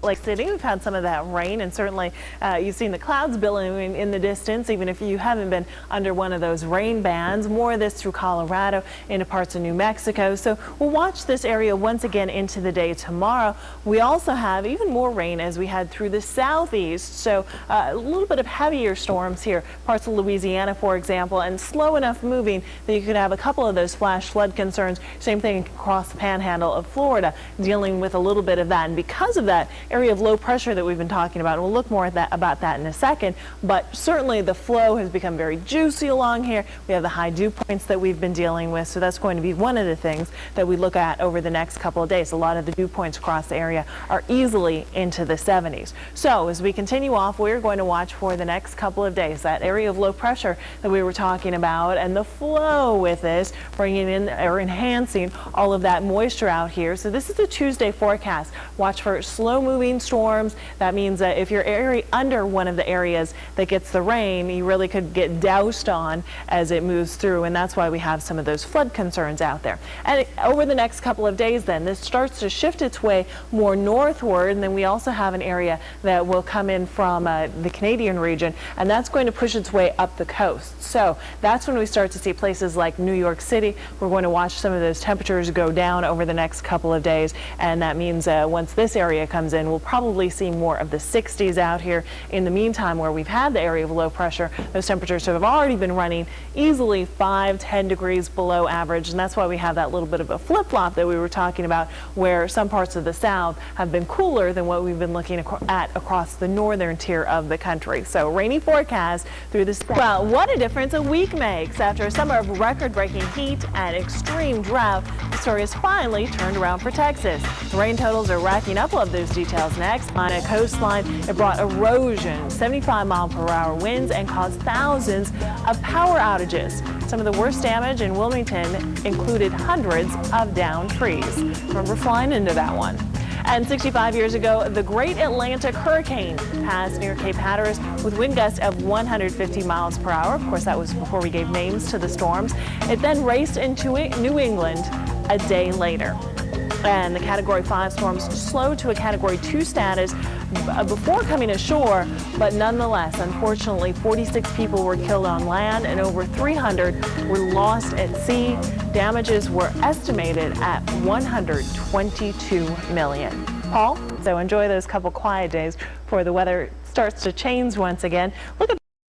Lake City, we've had some of that rain, and certainly you've seen the clouds billowing in the distance, even if you haven't been under one of those rain bands. More of this through Colorado into parts of New Mexico. So we'll watch this area once again into the day tomorrow. We also have even more rain as we head through the southeast. So a little bit of heavier storms here, parts of Louisiana, for example, and slow enough moving that you could have a couple of those flash flood concerns. Same thing across the panhandle of Florida, dealing with a little bit of that. And because of that area of low pressure that we've been talking about, and we'll look more at about that in a second, but certainly the flow has become very juicy along here. We have the high dew points that we've been dealing with, so that's going to be one of the things that we look at over the next couple of days. A lot of the dew points across the area are easily into the 70s. So as we continue off, we're going to watch for the next couple of days that area of low pressure that we were talking about, and the flow with this bringing in or enhancing all of that moisture out here. So this is the Tuesday forecast. Watch for slow moving storms. That means that if you're under one of the areas that gets the rain, you really could get doused on as it moves through, and that's why we have some of those flood concerns out there. And over the next couple of days then, this starts to shift its way more northward, and then we also have an area that will come in from the Canadian region, and that's going to push its way up the coast. So that's when we start to see places like New York City. We're going to watch some of those temperatures go down over the next couple of days, and that means once this area comes in, we'll probably see more of the 60s out here. In the meantime, where we've had the area of low pressure, those temperatures have already been running easily 5-10 degrees below average, and that's why we have that little bit of a flip-flop that we were talking about, where some parts of the south have been cooler than what we've been looking at across the northern tier of the country. So rainy forecast through the south. Well, what a difference a week makes. After a summer of record-breaking heat and extreme drought, the story has finally turned around for Texas. The rain totals are racking up. We'll have those details next. On a coastline, it brought erosion, 75-mile-per-hour winds, and caused thousands of power outages. Some of the worst damage in Wilmington included hundreds of downed trees. Remember flying into that one. And 65 years ago, the Great Atlantic Hurricane passed near Cape Hatteras with wind gusts of 150 miles per hour. Of course, that was before we gave names to the storms. It then raced into New England a day later. And the Category 5 storms slowed to a Category 2 status before coming ashore, but nonetheless, unfortunately, 46 people were killed on land and over 300 were lost at sea. Damages were estimated at $122 million. Paul, so enjoy those couple quiet days before the weather starts to change once again. Look at